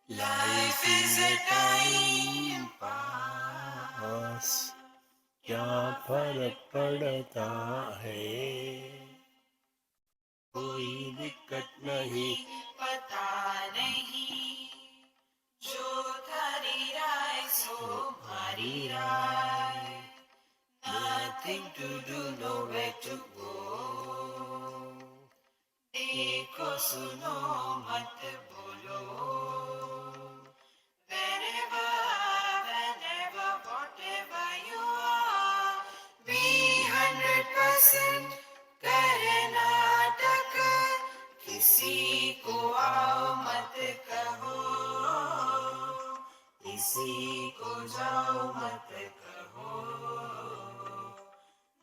Life is a time pass, क्या फर्क पड़ता है, कोई दिक्कत नहीं, पता नहीं, जो थारी राय सो भारी राय, nothing to do, nowhere to go, देखो सुनो मत बोलो, wherever, whenever, whatever you are, be 100% Karnataka, किसी को आओ मत कहो, किसी को जाओ मत कहो,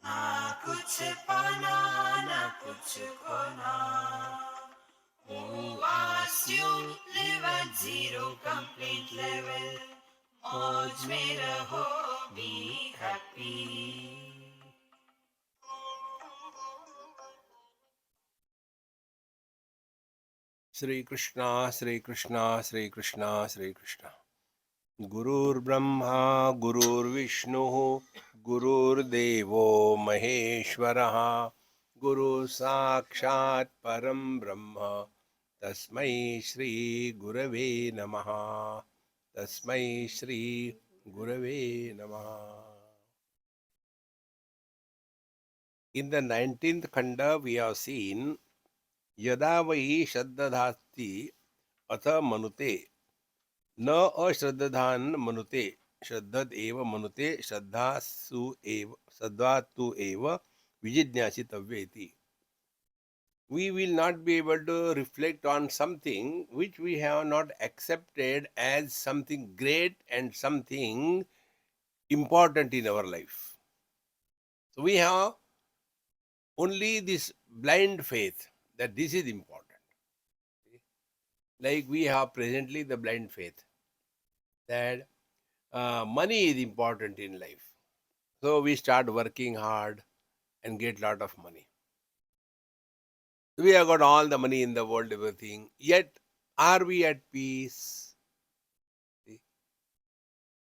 ना कुछ पाना ना कुछ खोना, who asked you live at zero complete level, मौज में रहो, be happy. Shri Krishna, Shri Krishna, Shri Krishna, Shri Krishna. Gurur Brahma, Gurur Vishnu, Gurur Devo Maheshwaraha, Guru Sakshat Param Brahma, Tasmai Shri Gurave Namaha, Tasmai Shri Gurave Namaha. In the 19th Khanda, we have seen Yada Vai Shaddadhasti Atha Manute न अश्रद्धान मनुते श्रद्धत एव मनुते श्रद्धासु एव श्रद्धातु एव विजिज्ञासितव्येति. We will not be able to reflect on something which we have not accepted as something great and something important in our life. So we have only this blind faith that this is important. Like we have presently the blind faith that money is important in life. So we start working hard and get lot of money. We have got all the money in the world, everything. Yet, are we at peace? See?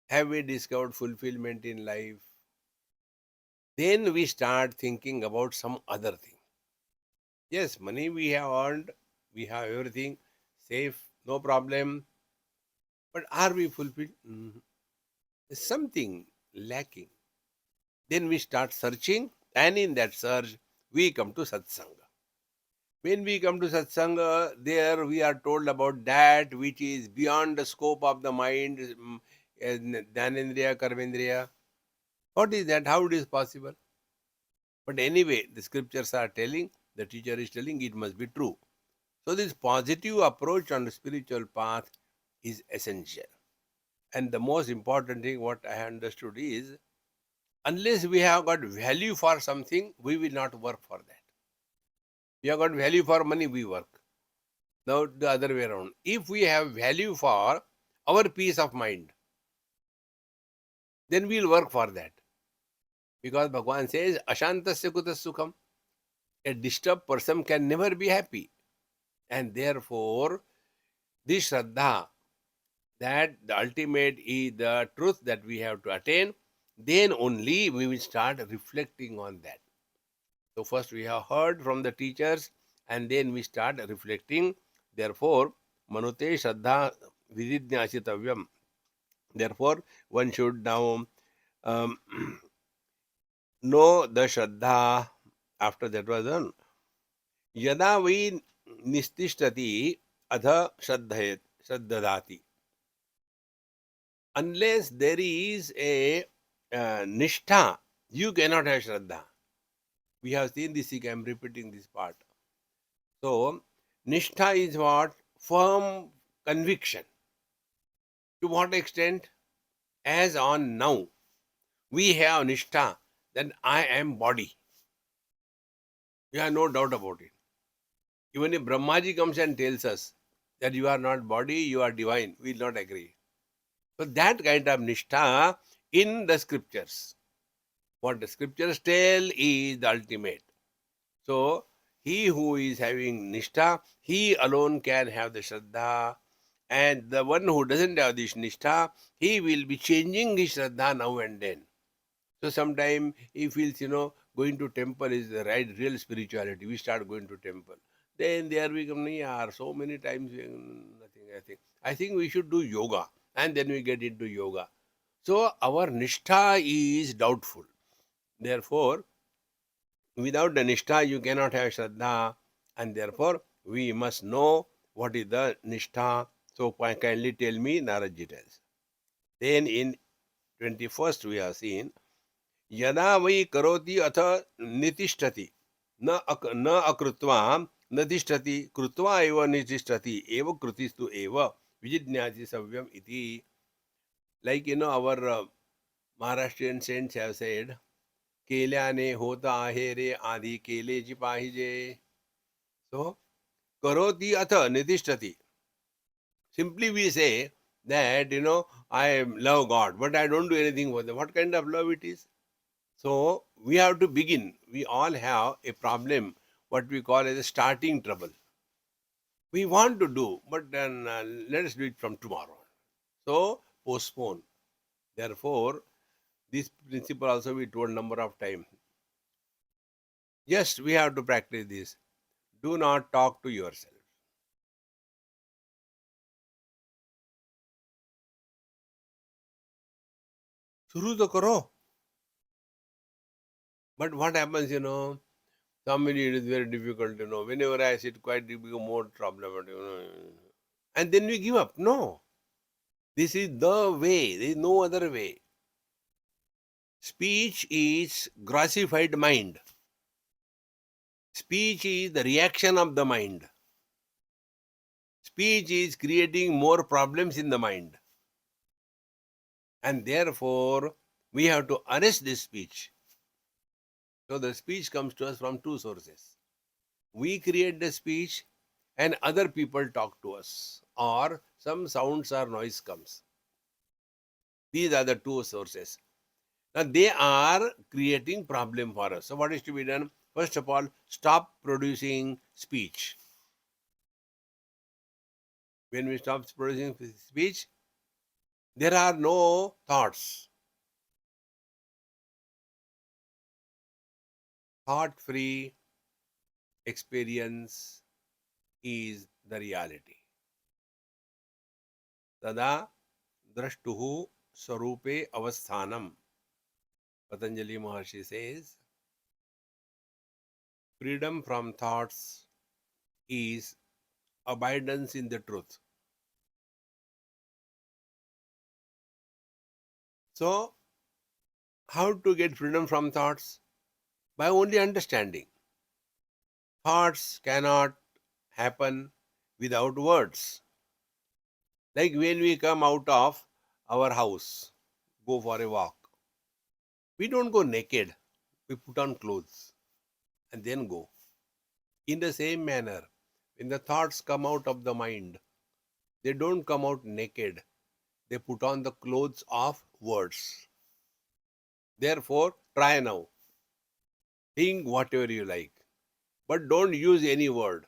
Have we discovered fulfillment in life? Then we start thinking about some other thing. Yes, money we have earned, we have everything safe, no problem. But are we fulfilled? There's something lacking. Then we start searching, and in that search, we come to satsanga. When we come to satsanga, there we are told about that which is beyond the scope of the mind, Dhanendriya, Karmendriya. What is that? How it is possible? But anyway, the scriptures are telling, the teacher is telling it must be true. So this positive approach on the spiritual path is essential. And the most important thing what I understood is, unless we have got value for something, we will not work for that. We have got value for money, we work. Now the other way around. If we have value for our peace of mind, then we'll work for that. Because Bhagavan says, Ashantasya kutas sukham. A disturbed person can never be happy. And therefore, this Shraddha, that the ultimate is the truth that we have to attain, then only we will start reflecting on that. So first we have heard from the teachers and then we start reflecting. Therefore, Manute Shraddha Vididnyasitavyam. Therefore, one should now know the Shraddha. After that was done. Yada vi nistishtati adha shraddhati. Unless there is a nishtha, you cannot have Shraddha. We have seen this, I am repeating this part. So, nishtha is what? Firm conviction. To what extent? As on now, we have nishtha that I am body. We have no doubt about it. Even if Brahmaji comes and tells us that you are not body, you are divine, we will not agree. So that kind of nishtha in the scriptures. What the scriptures tell is the ultimate. So he who is having nishtha, he alone can have the shraddha, And the one who doesn't have this nishtha, he will be changing his Shraddha now and then. So sometime he feels, going to temple is the right real spirituality. We start going to temple. Then there we come, yeah, so many times, nothing, I think we should do yoga. And then we get into yoga. So our nishtha is doubtful. Therefore, without the nishtha, you cannot have Shraddha. And therefore, we must know what is the nishtha. So kindly tell me, Naradji tells. Then in 21st we have seen, यदा वै करोति अथ नितिष्ठति न अकृत्वा न तिष्ठति कृत्वा एव नितिष्ठति एव कृतिस्तु एव विजिज्ञाति सव्यम इति. Like our Maharashtrian saints have said, केल्याने होता आहे रे आधी केलेची पाहिजे. So करोति अथ नितिष्ठति. Simply we say that I love God, but I don't do anything for them. What kind of love it is? So we have to begin. We all have a problem, what we call as a starting trouble. We want to do, but then let us do it from tomorrow. So postpone. Therefore, this principle also we told number of times. Just we have to practice this. Do not talk to yourself. Shuru to karo. But what happens, somebody it is very difficult, whenever I sit quite become more problematic, and then we give up. No. This is the way. There is no other way. Speech is grossified mind. Speech is the reaction of the mind. Speech is creating more problems in the mind. And therefore, we have to arrest this speech. So the speech comes to us from two sources. We create the speech and other people talk to us, or some sounds or noise comes. These are the two sources. Now they are creating problem for us. So what is to be done? First of all, stop producing speech. When we stop producing speech, there are no thoughts. Thought-free experience is the reality. Tada drashtuhu sarupe avasthanam. Patanjali Maharshi says, freedom from thoughts is abidance in the truth. So, how to get freedom from thoughts? By only understanding. Thoughts cannot happen without words. Like when we come out of our house, go for a walk, we don't go naked. We put on clothes and then go. In the same manner, when the thoughts come out of the mind, they don't come out naked. They put on the clothes of words. Therefore, try now. Think whatever you like, but don't use any word.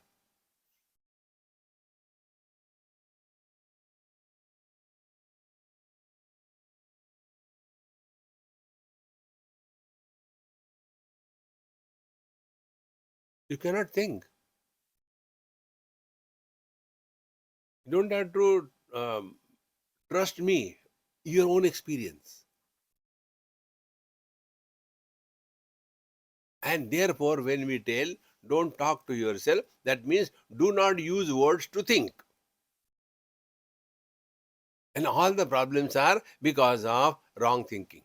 You cannot think. You don't have to trust me, your own experience. And therefore, when we tell, don't talk to yourself, that means do not use words to think. And all the problems are because of wrong thinking.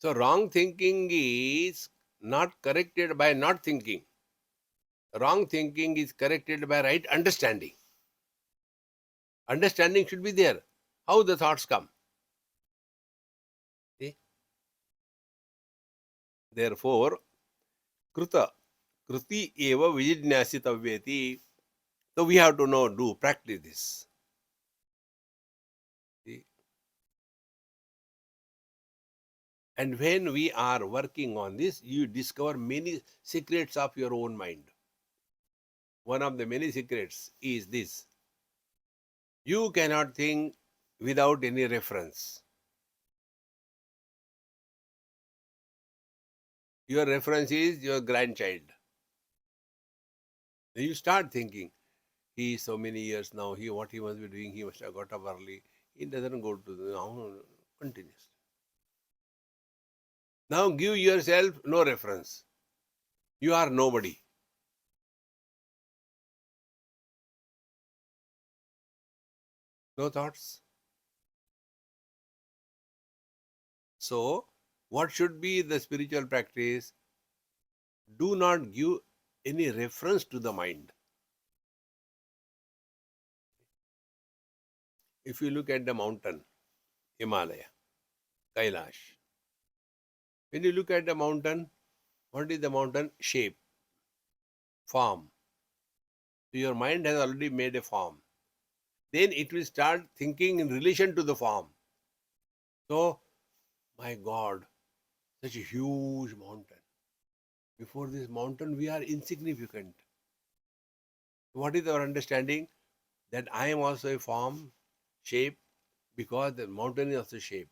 So wrong thinking is not corrected by not thinking. Wrong thinking is corrected by right understanding. Understanding should be there. How the thoughts come. See? Therefore, kruta, kruti eva vijidnyasitavyeti. So we have to know, practice this. See? And when we are working on this, you discover many secrets of your own mind. One of the many secrets is this. You cannot think without any reference. Your reference is your grandchild. Then you start thinking, he is so many years now, what he must be doing, he must have got up early. He doesn't go to the continuously. Now give yourself no reference. You are nobody. No thoughts. So, what should be the spiritual practice? Do not give any reference to the mind. If you look at the mountain, Himalaya, Kailash, when you look at the mountain, what is the mountain? Shape, form. So your mind has already made a form. Then it will start thinking in relation to the form. So, my God, such a huge mountain. Before this mountain, we are insignificant. What is our understanding? That I am also a form, shape, because the mountain is also shape.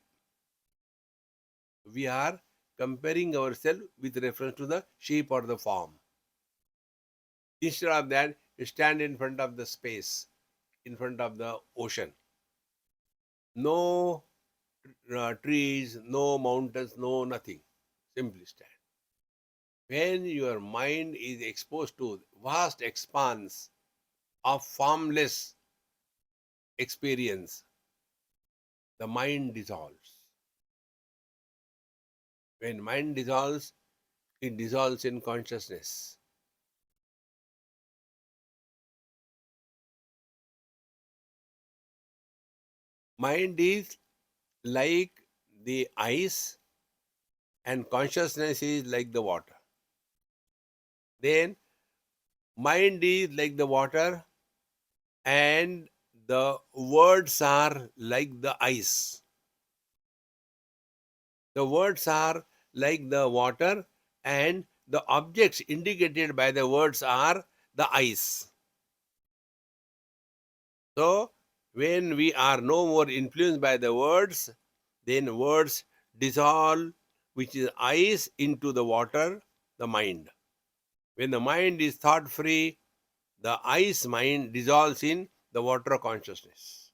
We are comparing ourselves with reference to the shape or the form. Instead of that, you stand in front of the space, in front of the ocean. No trees, no mountains, no nothing. Simply stand. When your mind is exposed to vast expanse of formless experience, the mind dissolves. When mind dissolves, it dissolves in consciousness. Mind is like the ice and consciousness is like the water. Then mind is like the water and the words are like the ice. The words are like the water and the objects indicated by the words are the ice. So, when we are no more influenced by the words, then words dissolve, which is ice, into the water, the mind. When the mind is thought free, the ice mind dissolves in the water consciousness.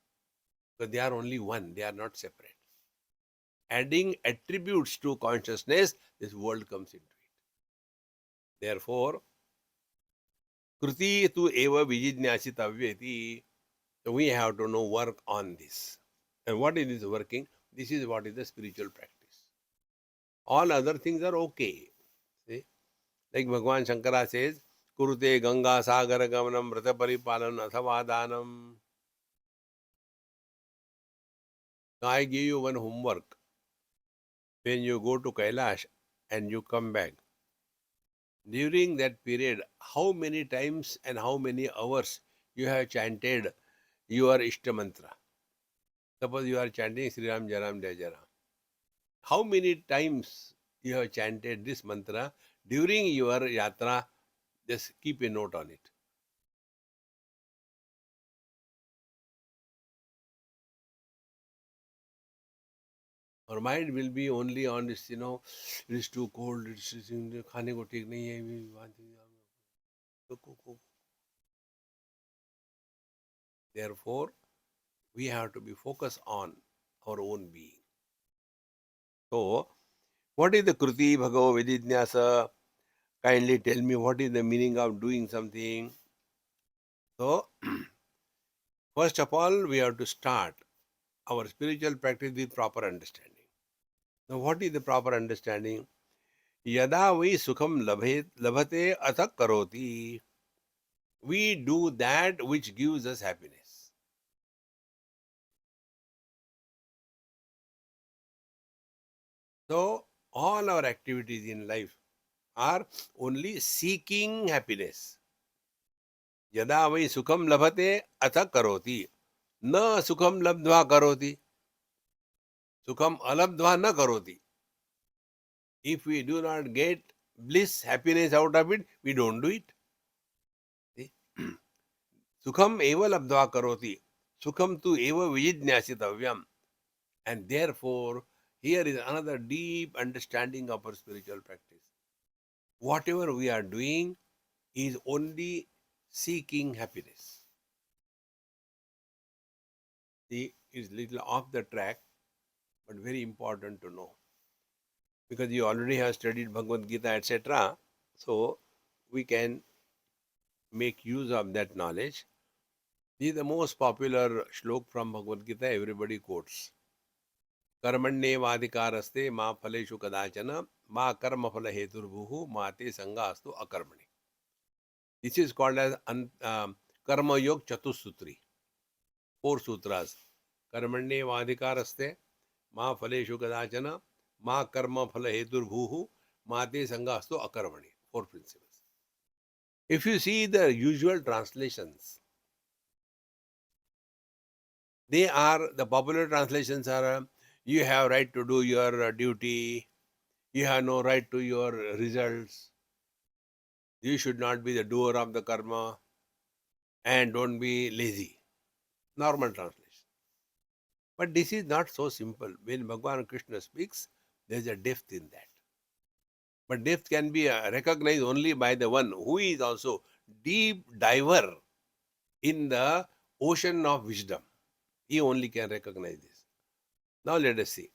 Because they are only one, they are not separate. Adding attributes to consciousness, this world comes into it. Therefore, Kruti tu eva vijidnyasitavyeti. So we have to know work on this. And what is this working? This is what is the spiritual practice. All other things are okay. See? Like Bhagavan Shankara says, Kurute Ganga Sagara Gamanam Vrata Paripalan Athavadanam. Now I give you one homework. When you go to Kailash and you come back, during that period, how many times and how many hours you have chanted your Ishta mantra? Suppose you are chanting Sri Ram Jaram Jai Jaram. How many times you have chanted this mantra during your yatra? Just keep a note on it. Our mind will be only on this, it is too cold, it is खाने को ठीक नहीं है. Therefore, we have to be focused on our own being. So, what is the Kruti Bhagava Vididnyasa? Kindly tell me what is the meaning of doing something. So, first of all, we have to start our spiritual practice with proper understanding. Now, what is the proper understanding? Yada vi sukham labhate athak karoti. We do that which gives us happiness. So, all our activities in life are only seeking happiness. Yada vai sukham labhate athak karoti. Na sukham labdva karoti. Sukham alabdva na karoti. If we do not get bliss, happiness out of it, we don't do it. See? Sukham eva labdva karoti. Sukham tu eva vijidnyasitavyam. And therefore, here is another deep understanding of our spiritual practice. Whatever we are doing is only seeking happiness. See, it's little off the track, but very important to know. Because you already have studied Bhagavad Gita, etc. So, we can make use of that knowledge. This is the most popular shlok from Bhagavad Gita, everybody quotes. कर्मण्येवाधिकारस्ते मा फलेषु कदाचन मा कर्मफल हेतुर्भुः मा ते संगास्तु अकर्मणि. This is called as Karma Yog Chatusutri. 4 sutras. Karmanyevadhikarasте ma phaleshu kadachana ma karma phala heturbhuhu ma te sangastu akarmani. 4 principles. If you see the usual translations, the popular translations are, you have right to do your duty, you have no right to your results, you should not be the doer of the karma, and don't be lazy. Normal translation. But this is not so simple. When Bhagavan Krishna speaks, there is a depth in that. But depth can be recognized only by the one who is also deep diver in the ocean of wisdom. He only can recognize this. Now let us see.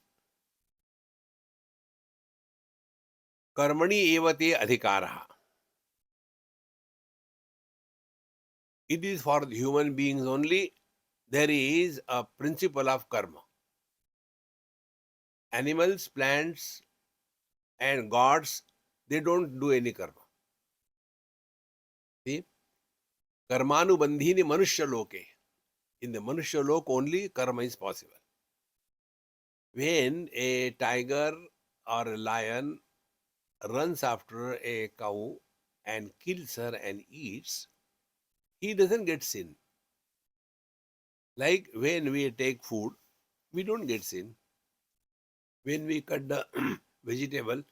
Karmani evate adhikaraha. It is for the human beings only. There is a principle of karma. Animals, plants, and gods, they don't do any karma. See? Karmanubandhini manushya loke. In the manushya lok only karma is possible. When a tiger or a lion runs after a cow and kills her and eats, he doesn't get sin. Like when we take food, we don't get sin. When we cut the vegetable,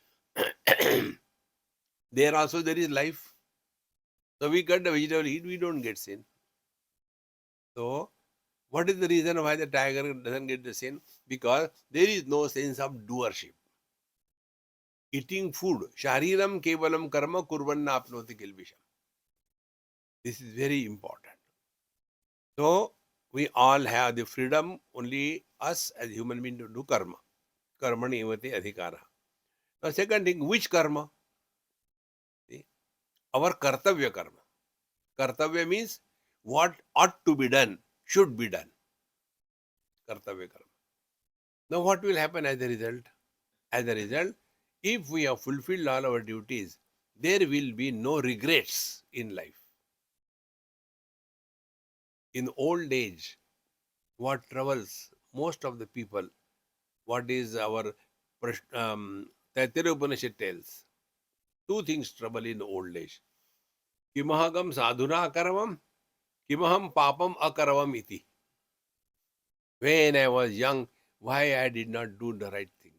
there also there is life. So we cut the vegetable, eat, we don't get sin. So what is the reason why the tiger doesn't get the sin? Because there is no sense of doership. Eating food, shariram kevalam karma kurvanna apnoti kilbisham. This is very important. So we all have the freedom, only us as human beings to do karma. Karmani evate adhikara. Now second thing, which karma? See? Our kartavya karma. Kartavya means what ought to be done, should be done. Kartavya karma. Now what will happen as a result? As a result, if we have fulfilled all our duties, there will be no regrets in life. In old age, what troubles most of the people, what is our Taittiriya Upanishad tells, 2 things trouble in old age. Kimahagam sadhuna karavam, kimaham papam akaravam iti. When I was young, why I did not do the right things?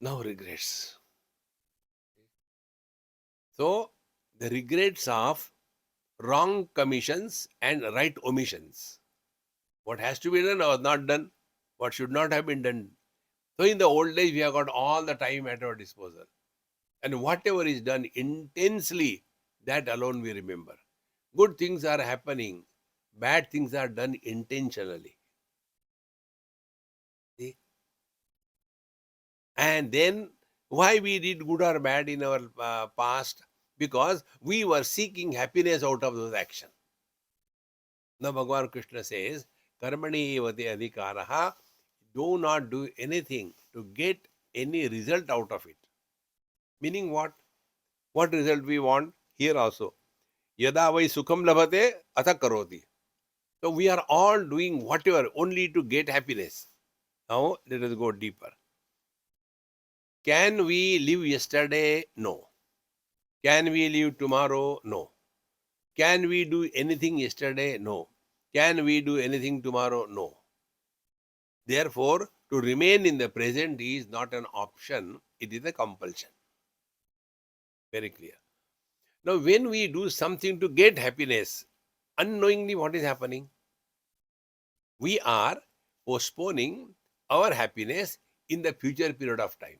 Now regrets. So, the regrets of wrong commissions and right omissions. What has to be done was not done. What should not have been done. So, in the old days, we have got all the time at our disposal. And whatever is done intensely, that alone we remember. Good things are happening. Bad things are done intentionally. See? And then, why we did good or bad in our past? Because we were seeking happiness out of those actions. Now Bhagavan Krishna says, Karmani evate adhikaraha, do not do anything to get any result out of it. Meaning what? What result we want? Here also. Yada vai sukham labhate atha karoti. So we are all doing whatever only to get happiness. Now let us go deeper. Can we live yesterday? No. Can we live tomorrow? No. Can we do anything yesterday? No. Can we do anything tomorrow? No. Therefore, to remain in the present is not an option, it is a compulsion. Very clear. Now, when we do something to get happiness, Unknowingly, what is happening? We are postponing our happiness in the future period of time.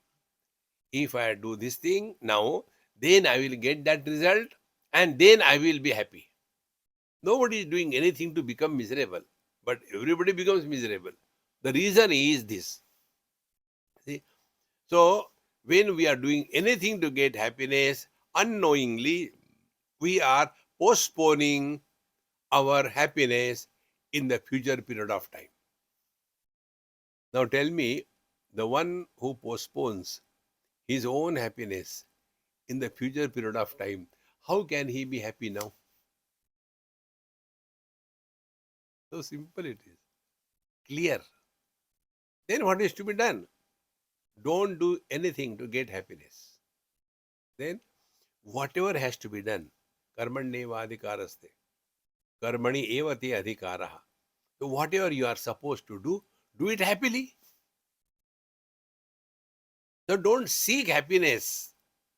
If I do this thing now, then I will get that result and then I will be happy. Nobody is doing anything to become miserable, but everybody becomes miserable. The reason is this. See? So, when we are doing anything to get happiness, unknowingly, we are postponing our happiness in the future period of time. Now, tell me, the one who postpones his own happiness in the future period of time, how can he be happy now? So simple it is. Clear. Then what is to be done? Don't do anything to get happiness. Then whatever has to be done, karmanyeva adhikaraste, karmani eva te adhikaraha. So whatever you are supposed to do it happily. So don't seek happiness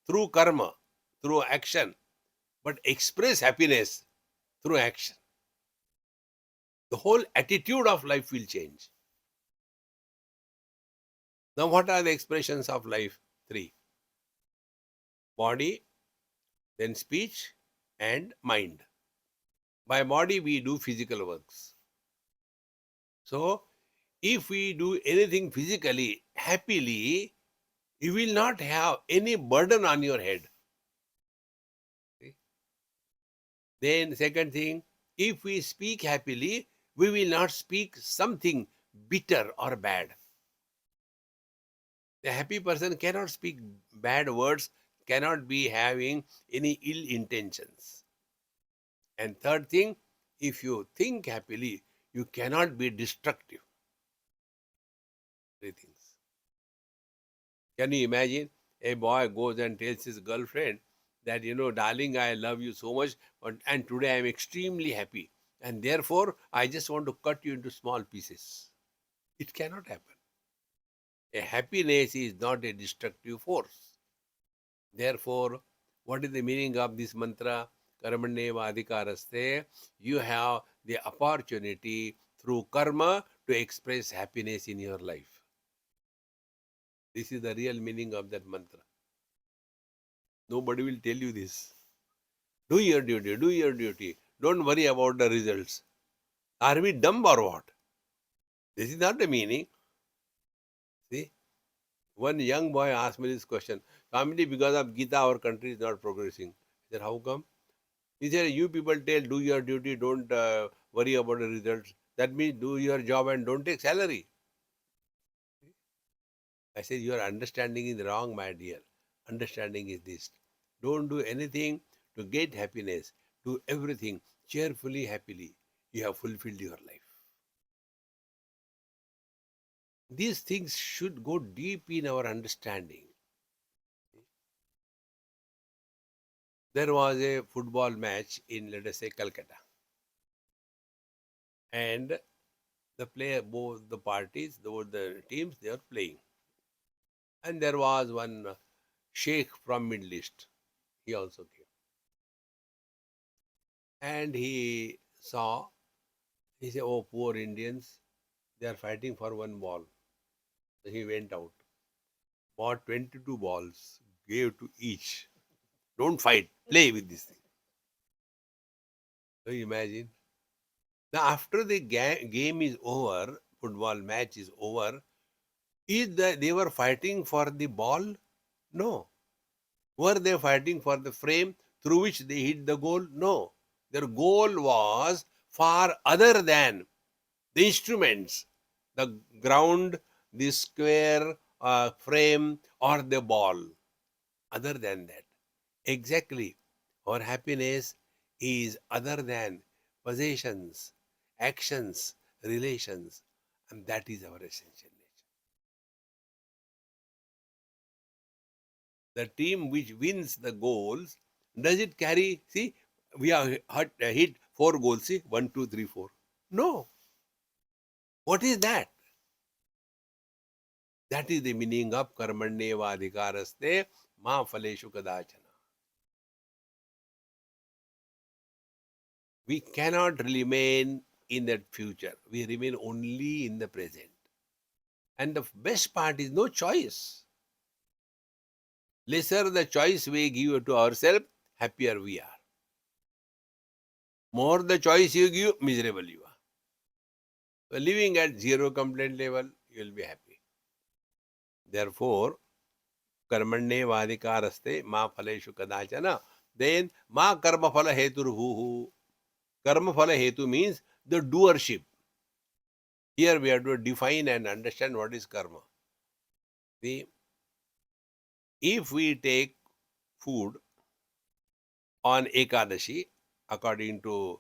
through karma, through action, but express happiness through action. The whole attitude of life will change. Now, what are the expressions of life? Three: body, then speech, and mind. By body, we do physical works. So, if we do anything physically, happily, you will not have any burden on your head. See? Then, second thing, if we speak happily, we will not speak something bitter or bad. The happy person cannot speak bad words, cannot be having any ill intentions. And third thing, if you think happily, you cannot be destructive. Three things. Can you imagine? A boy goes and tells his girlfriend that, darling, I love you so much, and today I am extremely happy. And therefore, I just want to cut you into small pieces. It cannot happen. A happiness is not a destructive force. Therefore, what is the meaning of this mantra? Karmanyeva adhikaraste. You have the opportunity through karma to express happiness in your life. This is the real meaning of that mantra. Nobody will tell you this. Do your duty, do your duty. Don't worry about the results. Are we dumb or what? This is not the meaning. See, one young boy asked me this question. Swamiji, because of Gita, our country is not progressing. I said, how come? He said, you people tell, do your duty, don't worry about the results. That means do your job and don't take salary. I said, your understanding is wrong, my dear. Understanding is this. Don't do anything to get happiness. Do everything cheerfully, happily. You have fulfilled your life. These things should go deep in our understanding. There was a football match in, let us say, Calcutta. And the player, both the parties, both the teams, they are playing. And there was one sheikh from Middle East. He also came. And he saw, he said, oh, poor Indians, they are fighting for one ball. So he went out, bought 22 balls, gave to each. Don't fight, play with this thing. So you imagine. Now, after the game is over, football match is over, they were fighting for the ball? No. Were they fighting for the frame through which they hit the goal? No. Their goal was far other than the instruments, the ground, the square frame, or the ball. Other than that. Exactly. Our happiness is other than possessions, actions, relations, and that is our essential nature. The team which wins the goals, does it carry, see, we have hit 4 goals, see, 1, 2, 3, 4. No. What is that? That is the meaning of karmanyeva adhikaraste ma phaleshu kadachana. We cannot remain in that future. We remain only in the present. And the best part is no choice. Lesser the choice we give to ourselves, happier we are. More the choice you give, miserable you are. So living at zero complaint level, you will be happy. Therefore, कर्मण्ये वाधिकारस्ते मा फलेषु कदाचन. Then ma karma phala heturbhuhu. Karma phala hetu means the doership. Here we have to define and understand what is karma. See, if we take food on Ekadashi, according to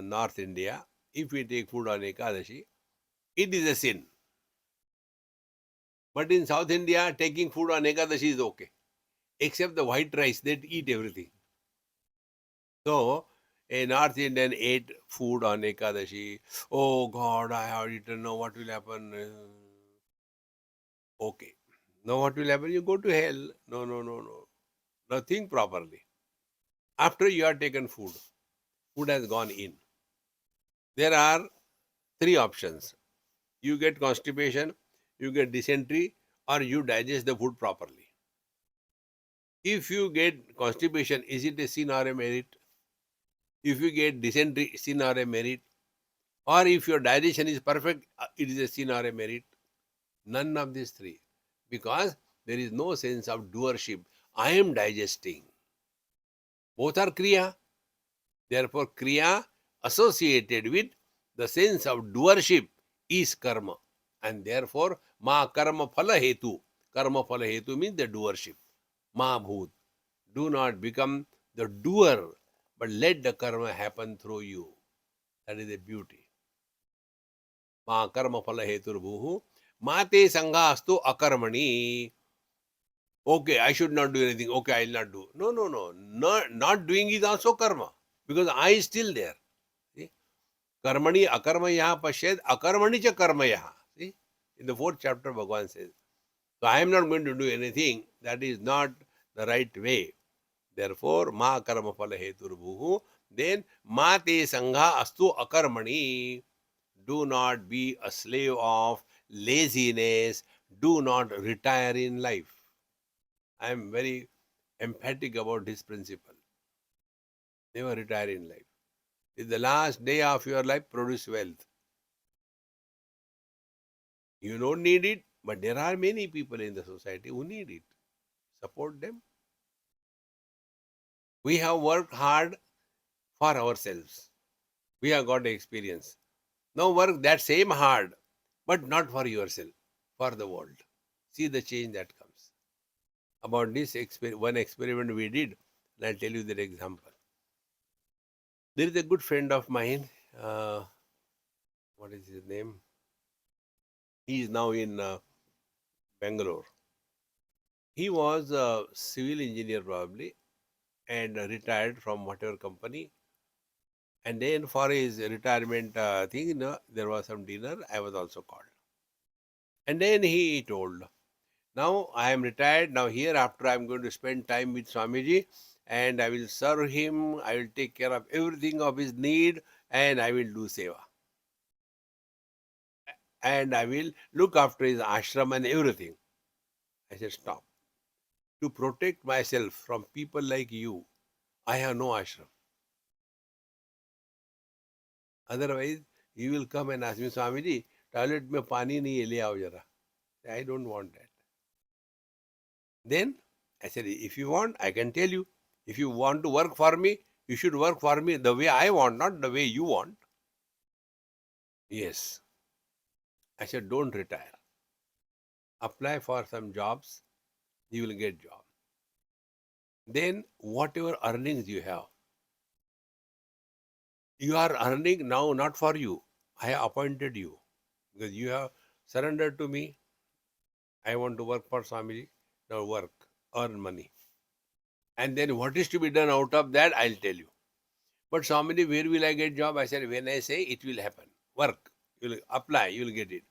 North India, if we take food on Ekadashi, it is a sin. But in South India, taking food on Ekadashi is okay. Except the white rice, they eat everything. So, a North Indian ate food on Ekadashi. Oh God, I have eaten. Now what will happen? Okay. Now what will happen? You go to hell. No, no, no, no. Now think properly. After you have taken food, food has gone in. There are three options. You get constipation, you get dysentery, or you digest the food properly. If you get constipation, is it a sin or a merit? If you get dysentery, sin or a merit? Or if your digestion is perfect, it is a sin or a merit? None of these three. Because there is no sense of doership. I am digesting. Both are kriya. Therefore, kriya associated with the sense of doership is karma. And therefore, ma karma phala hetu. Karma phala hetu means the doership. Ma bhoot. Do not become the doer, but let the karma happen through you. That is the beauty. Ma karma phala hetur bhuhu. Ma te sangha astu akarmani. Okay, I should not do anything. Okay, I will not do. No, no, no. Not doing is also karma. Because I is still there. See? Karmani akarmaya pashed akarmani cha karmaya. See? In the 4th chapter, Bhagavan says. So I am not going to do anything. That is not the right way. Therefore, ma karma phala heturbuhu. Then, ma te sangha astu akarmani. Do not be a slave of laziness. Do not retire in life. I am very emphatic about this principle. Never retire in life. If the last day of your life, produce wealth. You don't need it, but there are many people in the society who need it. Support them. We have worked hard for ourselves. We have got experience. Now work that same hard, but not for yourself, for the world. See the change that comes. About this one experiment we did, and I'll tell you that example. There is a good friend of mine. What is his name? He is now in Bangalore. He was a civil engineer probably and retired from whatever company. And then for his retirement thing, there was some dinner. I was also called. And then he told, now I am retired. Now hereafter I am going to spend time with Swamiji and I will serve him. I will take care of everything of his need and I will do seva. And I will look after his ashram and everything. I said, stop. To protect myself from people like you, I have no ashram. Otherwise, you will come and ask me, Swamiji, toilet mein pani nahi hai, le aao jara. I don't want that. Then I said, if you want, I can tell you. If you want to work for me, you should work for me the way I want, not the way you want. Yes. I said, don't retire. Apply for some jobs, you will get job. Then whatever earnings you have, you are earning now not for you. I have appointed you because you have surrendered to me. I want to work for Swamiji. Now work, earn money. And then what is to be done out of that, I'll tell you. But Swamiji, where will I get job? I said, when I say it will happen. Work. You will apply, you will get it.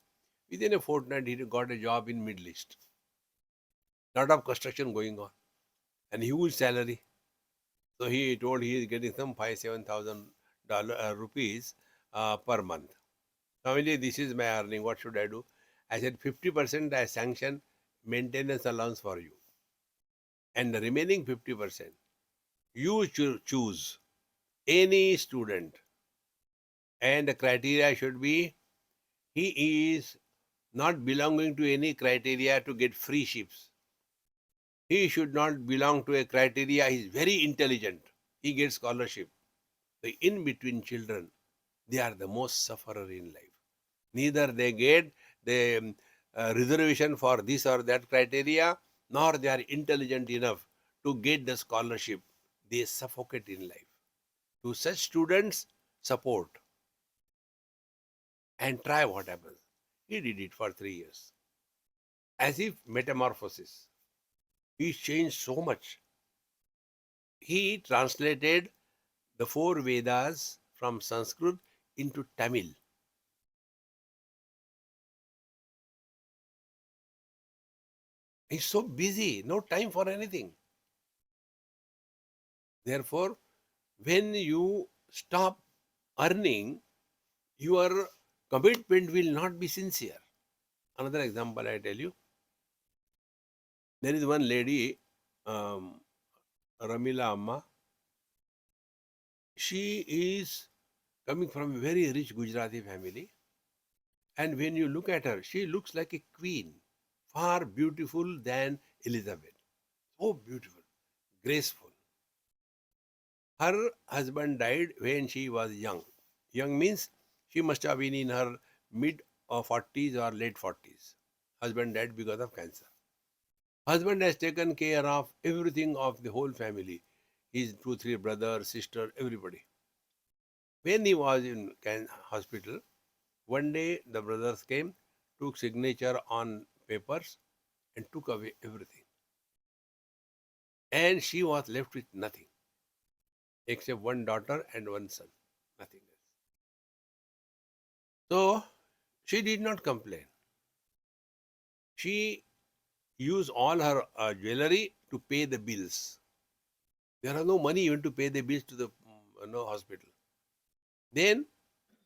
Within a fortnight, he got a job in Middle East. Lot of construction going on. And huge salary. So he told he is getting some 5,000-7,000 rupees per month. Swamiji, this is my earning. What should I do? I said 50% I sanction maintenance allowance for you, and the remaining 50% you choose any student, and the criteria should be he is not belonging to any criteria to get free ships. He should not belong to a criteria. He is very intelligent. He gets scholarship. The in between children, they are the most sufferer in life. Neither they get the reservation for this or that criteria, nor they are intelligent enough to get the scholarship. They suffocate in life. To such students, support and try what happens. He did it for 3 years. As if metamorphosis. He changed so much. He translated the four Vedas from Sanskrit into Tamil. He's so busy, no time for anything. Therefore, when you stop earning, your commitment will not be sincere. Another example I tell you. There is one lady, um, Ramila Amma. She is coming from a very rich Gujarati family. And when you look at her, she looks like a queen, far beautiful than Elizabeth. So beautiful, graceful. Her husband died when she was young. Young means she must have been in her mid or 40s or late 40s. Husband died because of cancer. Husband has taken care of everything of the whole family. His two, three brothers, sister, everybody. When he was in hospital, one day the brothers came, took signature on papers and took away everything. And she was left with nothing except one daughter and one son. Nothing else. So she did not complain. She used all her jewelry to pay the bills. There are no money even to pay the bills to the hospital. Then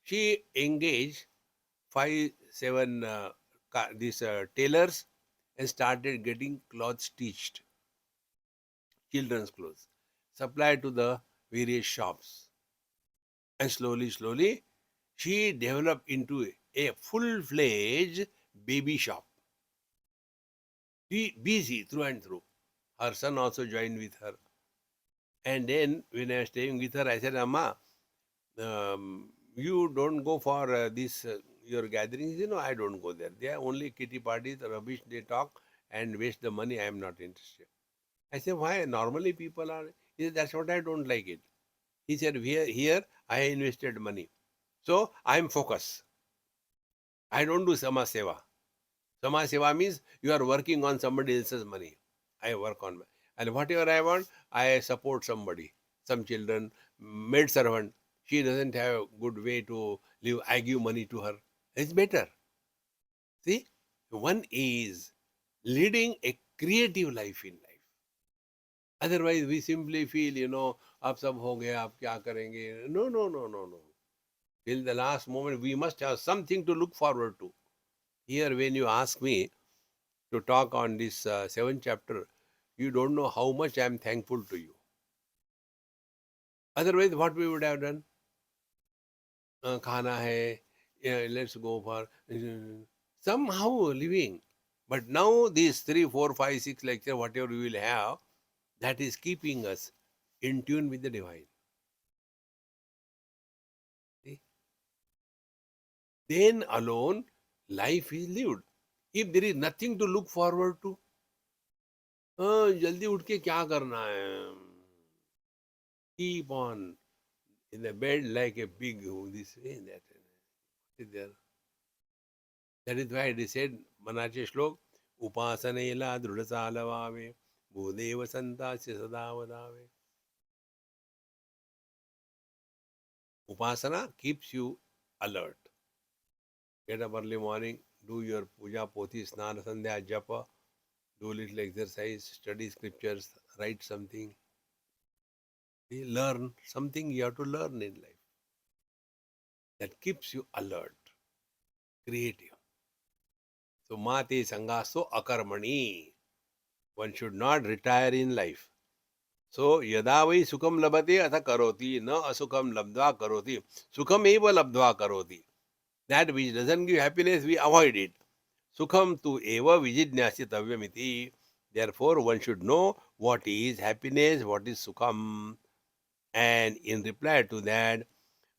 she engaged 5, 7 these tailors and started getting clothes stitched, children's clothes, supplied to the various shops. And slowly, slowly, she developed into a full-fledged baby shop. She busy through and through. Her son also joined with her. And then when I was staying with her, I said, Amma, you don't go for this your gatherings. I don't go there. They are only kitty parties, rubbish they talk and waste the money. I am not interested. I said, why? Normally people are. He said, that's what I don't like it. He said, here I invested money. So I am focused. I don't do Sama Seva. Sama Seva means you are working on somebody else's money. I work on and whatever I want, I support somebody. Some children, maid servant. She doesn't have a good way to live. I give money to her. It's better. See, one is leading a creative life in life. Otherwise, we simply feel, अब सब हो गया, अब क्या करेंगे? No, no, no, no, no. Till the last moment, we must have something to look forward to. Here, when you ask me to talk on this seventh chapter, you don't know how much I am thankful to you. Otherwise, what we would have done? Khana hai, yeah, let's go for somehow living. But now these 3, 4, 5, 6 lecture, whatever we will have, that is keeping us in tune with the divine. See? Then alone, life is lived. If there is nothing to look forward to, जल्दी उठ के क्या करना है? Keep on in the bed like a pig, this way, that. Is there. That is why it said, Manache Shlok, Upasanela Drudasalavave, Bodeva Santasya Sadavadave. Upasana keeps you alert. Get up early morning, do your puja, poti, snana, sandhya, japa, do little exercise, study scriptures, write something. Learn something you have to learn in life. that keeps you alert, creative. So mate sangaso akarmani. One should not retire in life. So yada vai sukham labate atha karoti na asukham labdva karoti. Sukham eva labdva karoti. That which doesn't give happiness, we avoid it. Sukham tu eva vijidnyasitavyamiti. Therefore, one should know what is happiness, what is sukham. And in reply to that,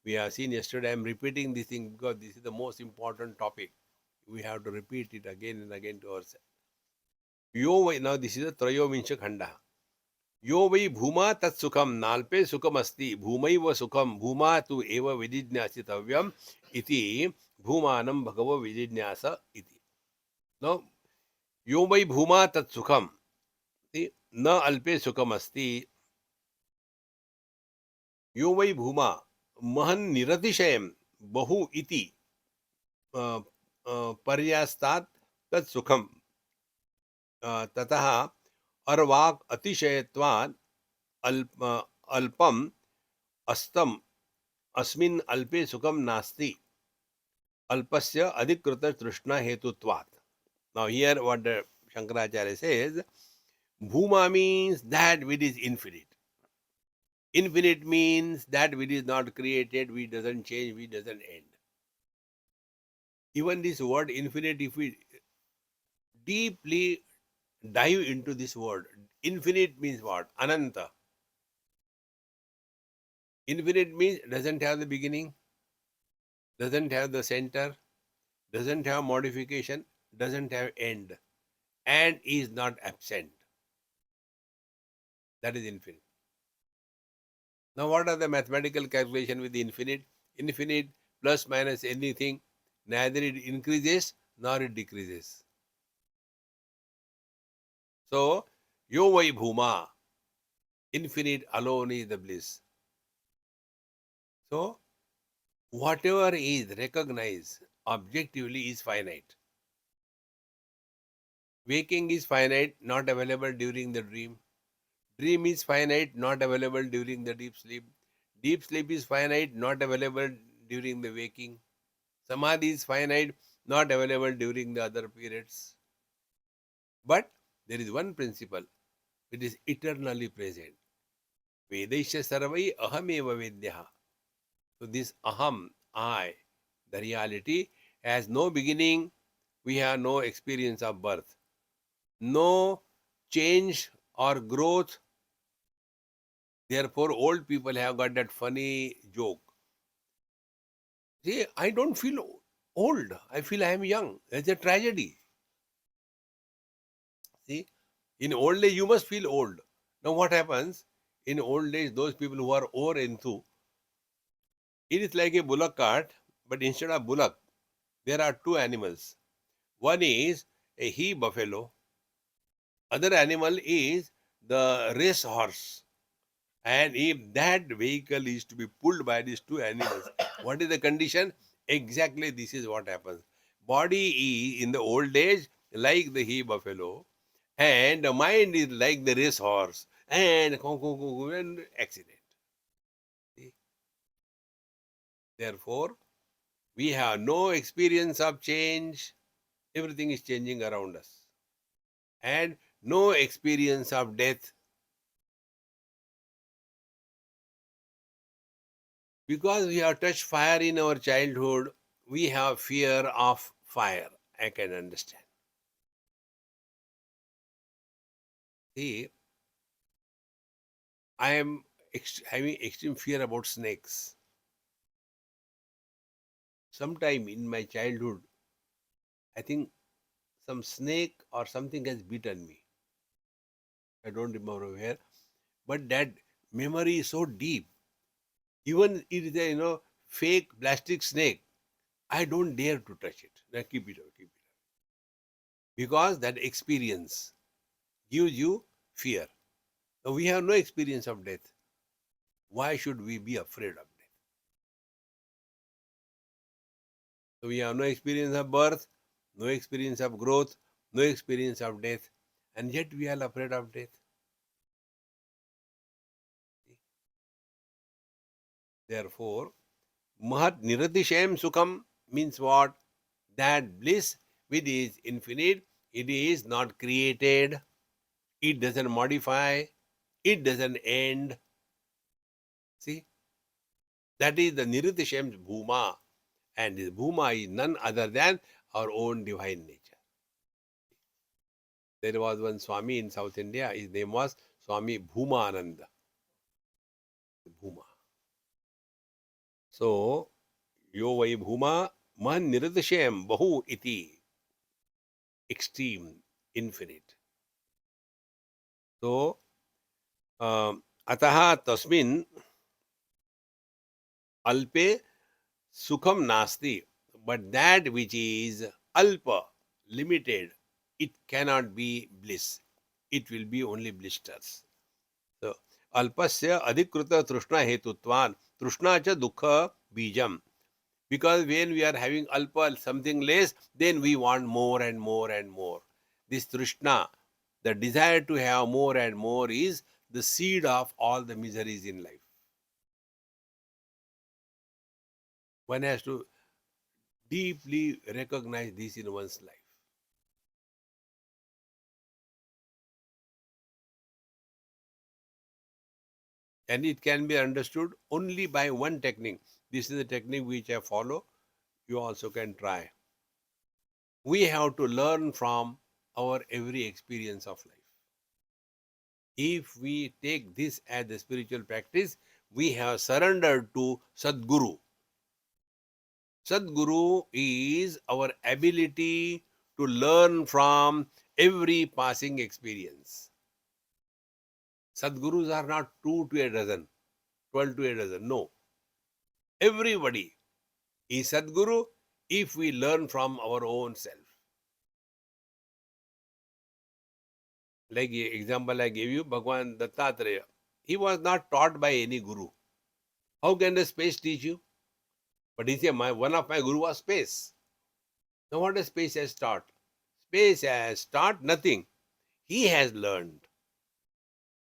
we have seen yesterday, I am repeating this thing because this is the most important topic. We have to repeat it again and again to ourselves. Now this is the Trayovinsha Khanda. Yo vai bhuma tat sukham nalpe sukham asti bhumaiva sukham bhuma tu eva vidijnyasitavyam iti bhumanam bhagava vidijnyasa iti. Now, yo vai bhuma tat sukham na alpe sukham asti यो वै भूमा महन निरतिशयम बहु इति पर्यास्तात् तत् सुखम ततः अर्वाक अतिशयत्वात् अल्पम अस्तम अस्मिन् अल्पे सुखम नास्ति अल्पस्य अधिकृत तृष्णा हेतुत्वात्. Now here what Shankaracharya says, Bhuma means that which is infinite. Infinite means that which is not created, which doesn't change, which doesn't end. Even this word infinite, if we deeply dive into this word, infinite means what? Ananta. Infinite means doesn't have the beginning, doesn't have the center, doesn't have modification, doesn't have end, and is not absent. That is infinite. Now, what are the mathematical calculation with the infinite? Infinite plus minus anything, neither it increases nor it decreases. So, yo vai bhuma, infinite alone is the bliss. So, whatever is recognized objectively is finite. Waking is finite, not available during the dream. Dream is finite, not available during the deep sleep. Deep sleep is finite, not available during the waking. Samadhi is finite, not available during the other periods. But there is one principle which is eternally present. Vedaisya sarvai ahameva vedyaha. So this aham, I, the reality, has no beginning. We have no experience of birth. No change or growth. Therefore, old people have got that funny joke. See, I don't feel old. I feel I am young. That's a tragedy. See, in old age, you must feel old. Now, what happens? In old age, those people who are over into, it is like a bullock cart, but instead of bullock, there are two animals. One is a he buffalo. Other animal is the race horse. And if that vehicle is to be pulled by these two animals, what is the condition? Exactly this is what happens. Body is in the old age like the he buffalo, and the mind is like the race horse, and accident. See? Therefore, we have no experience of change. Everything is changing around us. And no experience of death. Because we have touched fire in our childhood, we have fear of fire. I can understand. See, I am having extreme fear about snakes. Sometime in my childhood, I think some snake or something has bitten me. I don't remember where, but that memory is so deep. Even it is a fake plastic snake, I don't dare to touch it. Now keep it away, keep it away. Because that experience gives you fear. Now we have no experience of death. Why should we be afraid of death? So we have no experience of birth, no experience of growth, no experience of death, and yet we are afraid of death. Therefore, Mahat niratishayam sukham means what? That bliss which is infinite, it is not created, it doesn't modify, it doesn't end. See, that is the niratishayam bhuma, and this bhuma is none other than our own divine nature. There was one Swami in South India, his name was Swami Bhuma Ananda. Bhuma. So, yo vai bhuma man niradashayam bahu iti, extreme, infinite. So, atah tasmin alpe sukham nasti, but that which is alpa, limited, it cannot be bliss. It will be only blisters. So, alpasya adhikruta trushna hetutvan, trushna cha dukha bijam. Because when we are having alpa, something less, then we want more and more and more. This trishna, the desire to have more and more, is the seed of all the miseries in life. One has to deeply recognize this in one's life. And it can be understood only by one technique. This is the technique which I follow. You also can try. We have to learn from our every experience of life. If we take this as the spiritual practice, we have surrendered to Sadguru. Sadguru is our ability to learn from every passing experience. Sadgurus are not 2 to a dozen, 12 to a dozen. No. Everybody is Sadguru if we learn from our own self. Like the example I gave you, Bhagwan Dattatreya. He was not taught by any guru. How can the space teach you? But he said, one of my guru was space. Now what does space has taught? Space has taught nothing. He has learned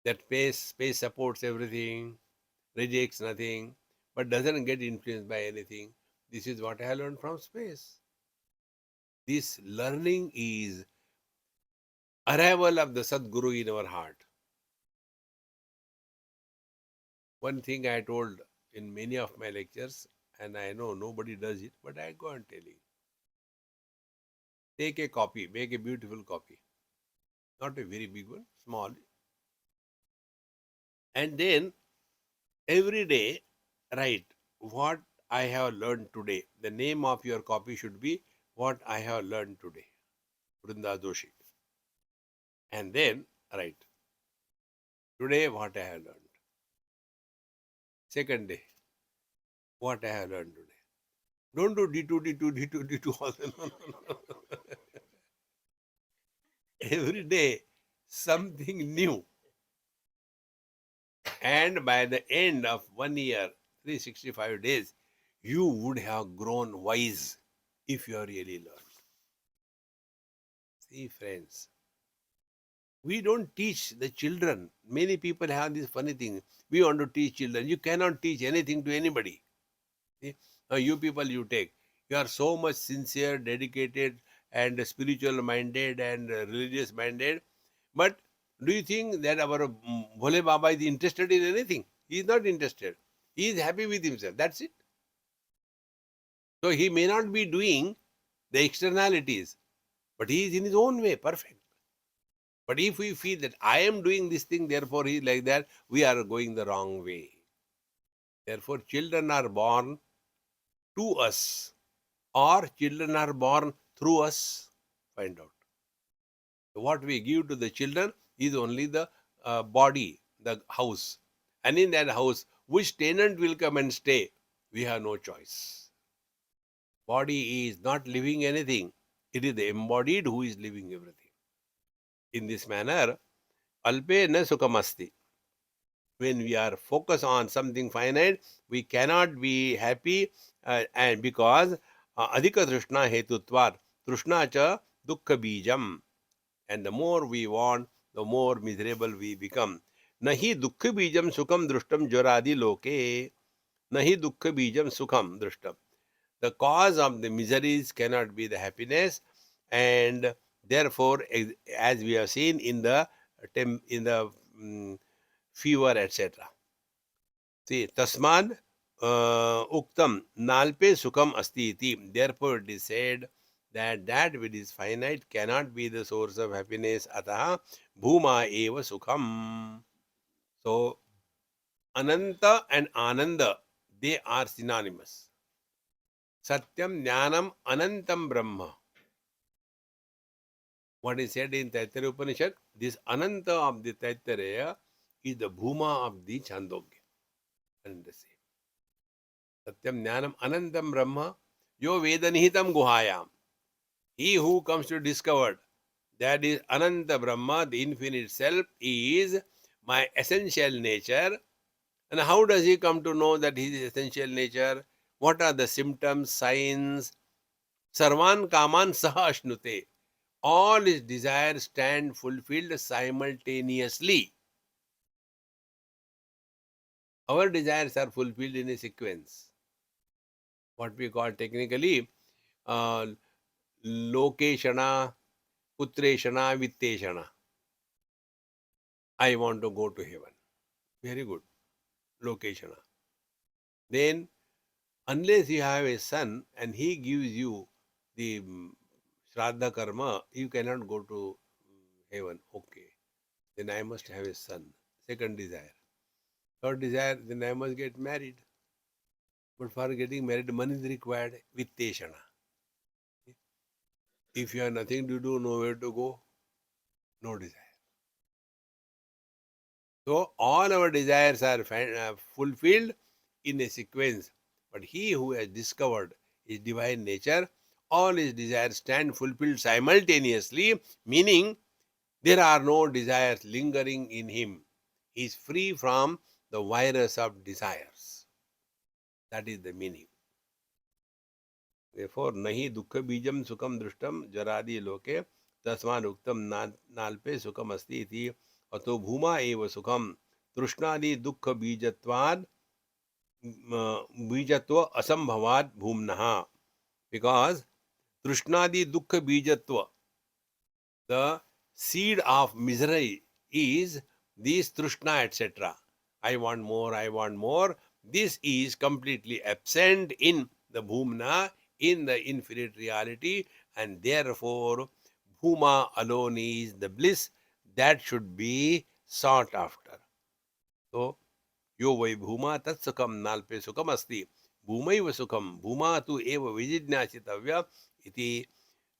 that space supports everything, rejects nothing, but doesn't get influenced by anything. This is what I learned from space. This learning is arrival of the Sadguru in our heart. One thing I told in many of my lectures, and I know nobody does it, but I go and tell you. Take a copy, make a beautiful copy. Not a very big one, small. And then every day write what I have learned today. The name of your copy should be what I have learned today. Brinda Doshi. And then write today what I have learned. Second day, what I have learned today. Don't do D2, D2, D2, D2 all the no. Every day something new. And by the end of 1 year, 365 days, you would have grown wise if you have really learned. See, friends, we don't teach the children. Many people have this funny thing. We want to teach children. You cannot teach anything to anybody. See? Now, you people, you take. You are so much sincere, dedicated, and spiritual minded and religious minded. But do you think that our Bhole Baba is interested in anything? He is not interested. He is happy with himself. That's it. So he may not be doing the externalities, but he is in his own way perfect. But if we feel that I am doing this thing, therefore he is like that, we are going the wrong way. Therefore, children are born to us, or children are born through us. Find out. What we give to the children is only the body, the house. And in that house, which tenant will come and stay? We have no choice. Body is not living anything. It is the embodied who is living everything. In this manner, alpe na sukhamasti. When we are focused on something finite, we cannot be happy, and because adhika trishna hetutvat, trishna cha dukkha bijam. And the more we want, the more miserable we become. Nahi dukkha bijam sukham drushtam jvaradi loke. nahi dukkha bijam sukham drishtam. The cause of the miseries cannot be the happiness, and therefore, as we have seen in the fever, etc. See, tasmad uktam nalpe sukham asti iti. Therefore, it is said that that which is finite cannot be the source of happiness. Ataha bhuma eva sukham. So, ananta and ananda, they are synonymous. Satyam Jnanam Anantam Brahma. What is said in Taittiriya Upanishad, this Ananta of the Taittiriya is the Bhuma of the Chhandogya. And the same. Satyam Jnanam Anantam Brahma Yo Vedanihitam Guhayam. He who comes to discover that is Ananta Brahma, the infinite self, is my essential nature. And how does he come to know that he is essential nature? What are the symptoms, signs? Sarvan Kaman Saha Ashnute. All his desires stand fulfilled simultaneously. Our desires are fulfilled in a sequence. What we call technically uh, lokeshana, putreshana, vitteshana. I want to go to heaven. Very good. Lokeshana. Then, unless you have a son and he gives you the Shraddha karma, you cannot go to heaven. Okay. Then I must have a son. Second desire. Third desire, then I must get married. But for getting married, money is required with teshana. If you have nothing to do, nowhere to go, no desire. So all our desires are fulfilled in a sequence. But he who has discovered his divine nature, all his desires stand fulfilled simultaneously, meaning there are no desires lingering in him. He is free from the virus of desires. That is the meaning. Therefore, nahi dukkha bijam sukham drishtam jaradi loke tasman uktam nalpe sukham asti iti ato bhuma eva sukham trushnadi dukkha bijatvad bijatva asambhavad bhumnaha. Because trushnadi dukkha bijatva, the seed of misery is this trushna, etc. I want more, I want more. This is completely absent in the bhumna, in the infinite reality, and therefore bhuma alone is the bliss that should be sought after. So, yo vai bhuma tat sukham nalpe sukham asti. Bhumaiva sukham bhuma tu eva vijidnyasitavya iti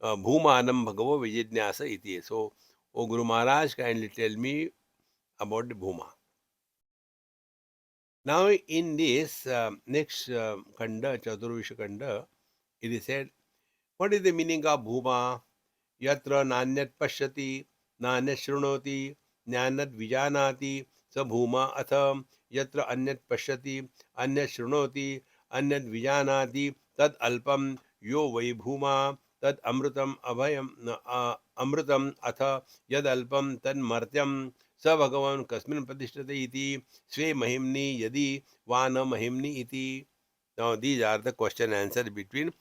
bhumanam bhagavo vijidnyasa iti. So, O Guru Maharaj, kindly tell me about the bhuma. Now, in this next kanda, Chaturvisha kanda, it is said, what is the meaning of bhuma? Yatra nanyat pashyati, nanyat shrunoti, nanyat vijanati, sa bhuma atham, yatra anyat pashyati, anyat shrunoti, anyat vijanati, tad alpam, yo vai bhuma, tad amrutam abhayam, amrutam atha, yad alpam, tad martyam, sa bhagavan kasmin pratishtate iti, sve mahimni yadi, vana mahimni iti. Now, these are the question answer between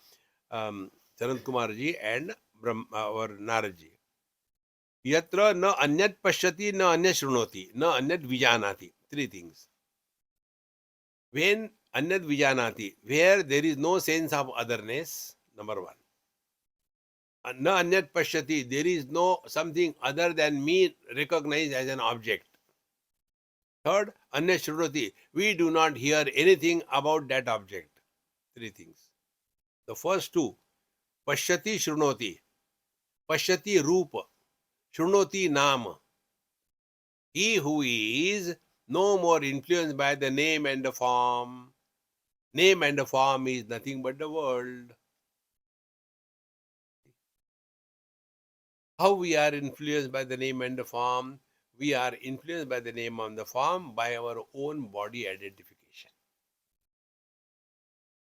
Sanat Kumarji and or Naradji. Yatra na anyat pashyati, na anyat shrunoti, na anyat vijanati. Three things. When anyat vijanati, where there is no sense of otherness, number one. Na anyat pashyati, there is no something other than me recognized as an object. Third, anyat shrunoti, we do not hear anything about that object. Three things. The first two, pashyati shrunoti, pashyati rupa, shrunoti nama. He who is no more influenced by the name and the form. Name and the form is nothing but the world. How we are influenced by the name and the form? We are influenced by the name and the form by our own body identification.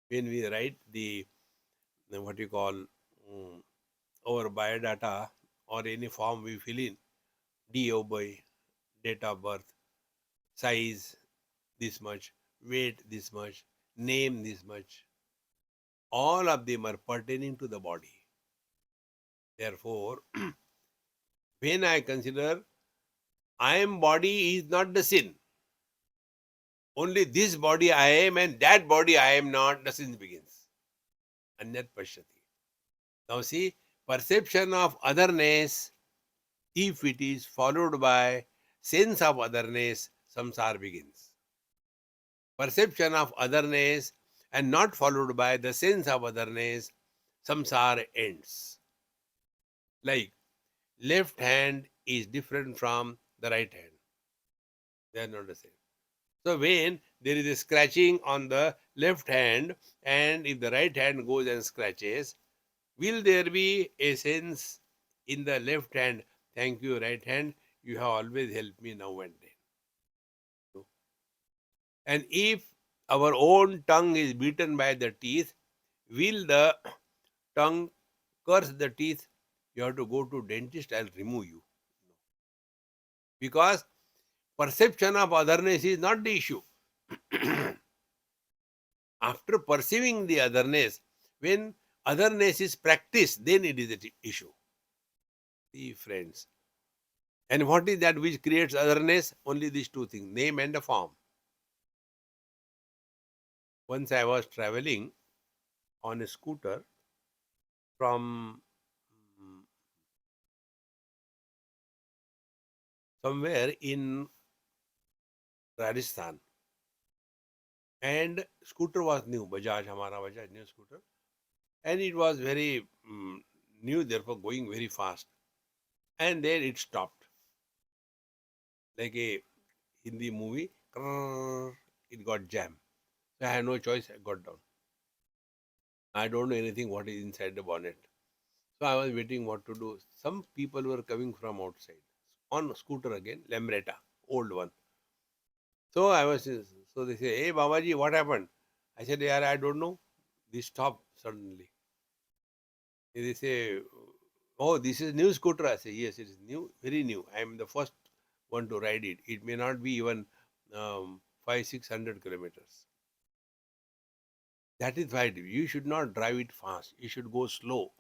When we write the what you call our biodata or any form we fill in, DO by date of birth, size this much, weight this much, name this much. All of them are pertaining to the body. Therefore, when I consider I am body is not the sin. Only this body I am and that body I am not, the sin begins. Anyat pashyati. Now see, perception of otherness, if it is followed by sense of otherness, samsara begins. Perception of otherness and not followed by the sense of otherness, samsara ends. Like left hand is different from the right hand. They are not the same. So when there is a scratching on the left hand and if the right hand goes and scratches, will there be a sense in the left hand, thank you right hand, you have always helped me now and then. No. And if our own tongue is beaten by the teeth, will the tongue curse the teeth? You have to go to dentist, I'll remove you. No. Because perception of otherness is not the issue. After perceiving the otherness, when otherness is practiced, then it is an issue. See, friends. And what is that which creates otherness? Only these two things, name and a form. Once I was traveling on a scooter from somewhere in Rajasthan. And scooter was new, Bajaj, Hamara Bajaj, new scooter. And it was very new, therefore going very fast. And then it stopped. Like a Hindi movie, it got jammed. So I had no choice, I got down. I don't know anything what is inside the bonnet. So I was waiting what to do. Some people were coming from outside on scooter again, Lambretta, old one. So I was, so they say, hey Babaji, what happened? I said, yeah, I don't know. They stopped suddenly. They say, oh, this is new scooter. I say, yes, it is new, very new. I am the first one to ride it. It may not be even 500-600 kilometers. That is why you should not drive it fast. You should go slow.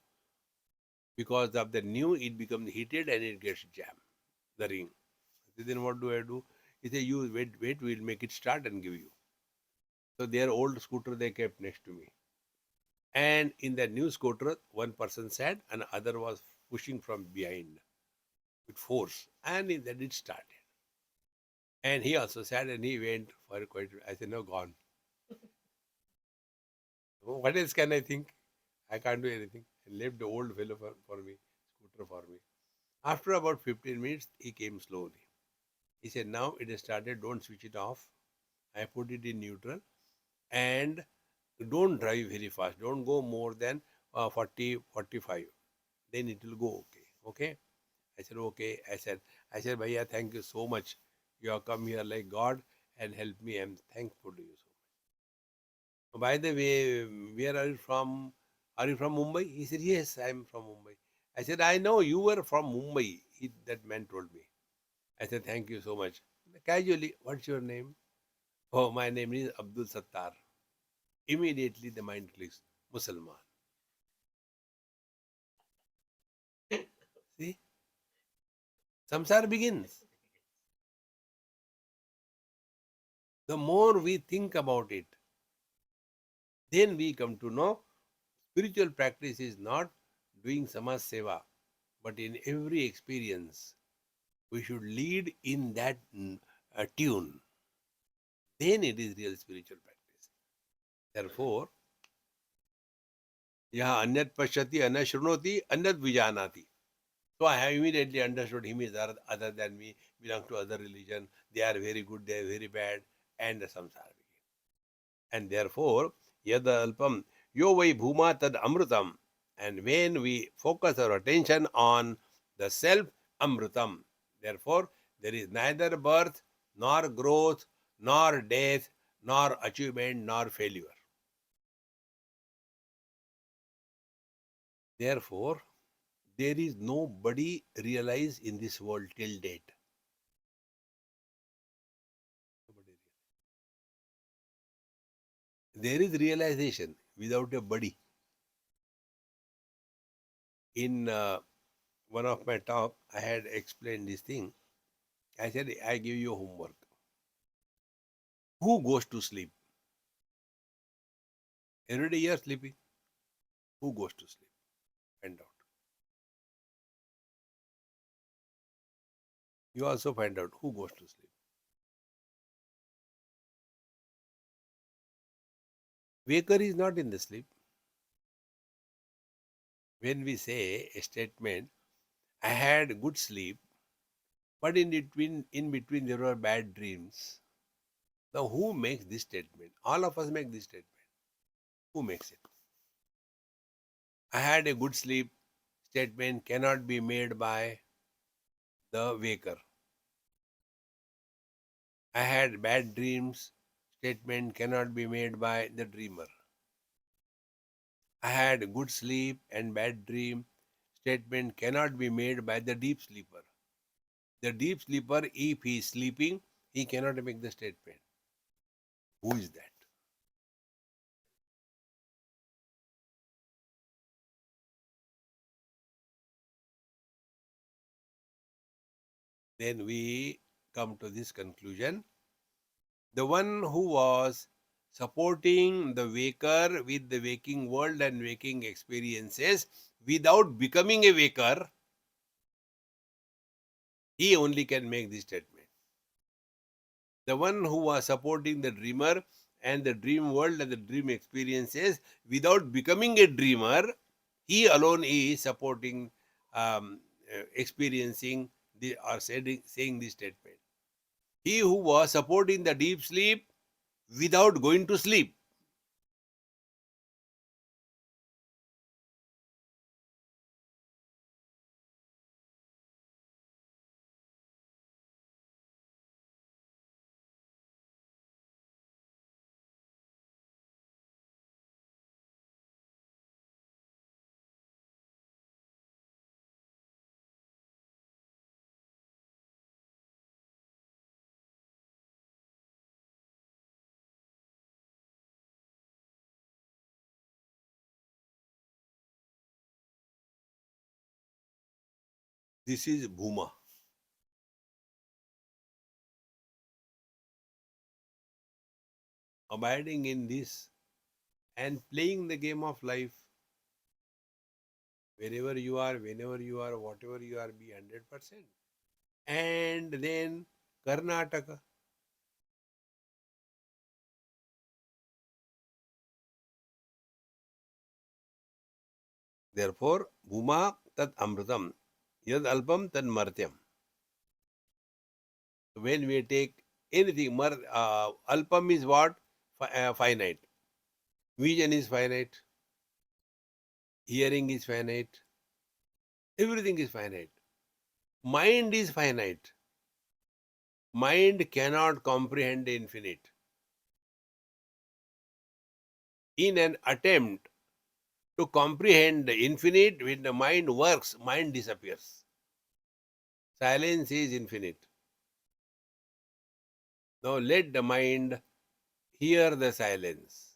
Because of the new, it becomes heated and it gets jammed, the ring. Then what do I do? He said, you wait, we'll make it start and give you. So their old scooter they kept next to me. And in the new scooter, one person sat and other was pushing from behind with force. And then it started. And he also sat and he went for quite, I said, no, gone. What else can I think? I can't do anything. And left the old fellow for me, scooter for me. After about 15 minutes, he came slowly. He said, now it has started, don't switch it off. I put it in neutral and don't drive very fast. Don't go more than 40, 45. Then it will go okay. Okay? I said, okay. I said, Bhaiya, thank you so much. You have come here like God and helped me. I'm thankful to you so much. By the way, where are you from? Are you from Mumbai? He said, yes, I'm from Mumbai. I said, I know you were from Mumbai. That man told me. I said, thank you so much. Casually, what's your name? Oh, my name is Abdul Sattar. Immediately the mind clicks, Musalman. See, samsara begins. The more we think about it, then we come to know spiritual practice is not doing samaj seva, but in every experience, we should lead in that tune. Then it is real spiritual practice. Therefore, yaha anyat pashyati, anyat shrunoti, anyat vijanati. So I have immediately understood him is other than me, belong to other religion. They are very good, they are very bad, and the samsara begins. And therefore, yada alpam yo vai bhuma tad amrutam. And when we focus our attention on the self amrutam, therefore there is neither birth, nor growth, nor death, nor achievement, nor failure. Therefore, there is nobody realized in this world till date. There is realization without a body. In one of my talk, I had explained this thing. I said, I give you homework. Who goes to sleep? Every day you are sleeping. Who goes to sleep? Find out. You also find out who goes to sleep. Waker is not in the sleep. When we say a statement, I had good sleep, but in between there were bad dreams. Now who makes this statement? All of us make this statement. Who makes it? I had a good sleep statement cannot be made by the waker. I had bad dreams statement cannot be made by the dreamer. I had good sleep and bad dream statement cannot be made by the deep sleeper. The deep sleeper, if he is sleeping, he cannot make the statement. Who is that? Then we come to this conclusion. The one who was supporting the waker with the waking world and waking experiences without becoming a waker, he only can make this statement. The one who was supporting the dreamer and the dream world and the dream experiences without becoming a dreamer, he alone is supporting, experiencing or saying this statement. He who was supporting the deep sleep without going to sleep, this is Bhuma. Abiding in this and playing the game of life. Wherever you are, whenever you are, whatever you are, be 100%. And then Karnataka. Therefore, Bhuma tat amritam, yad alpam tad martyam. When we take anything, alpam is what? Finite. Vision is finite. Hearing is finite. Everything is finite. Mind is finite. Mind cannot comprehend the infinite. In an attempt to comprehend the infinite, when the mind works, mind disappears. Silence is infinite. Now let the mind hear the silence.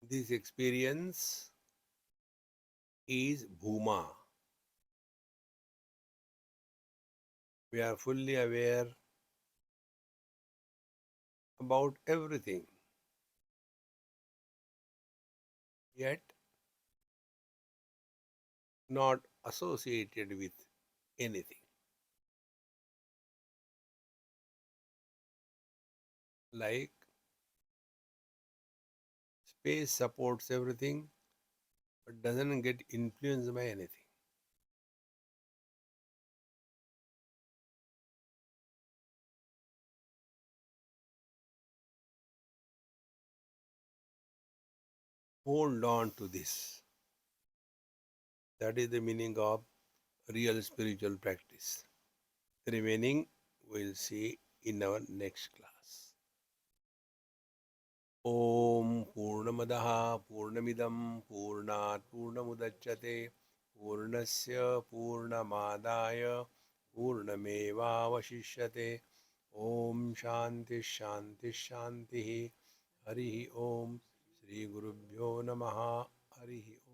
This experience is Bhuma. We are fully aware about everything, yet not associated with anything. Like space supports everything but doesn't get influenced by anything. Hold on to this. That is the meaning of real spiritual practice. The remaining we'll see in our next class. Om Purnamadaha Purnamidam Purnat Purnamudachyate Purnasya Purnamadaya Purnamevavashishyate Om Shanti Shanti Shanti Hari Om Shri Gurubhyo Namaha Hari Om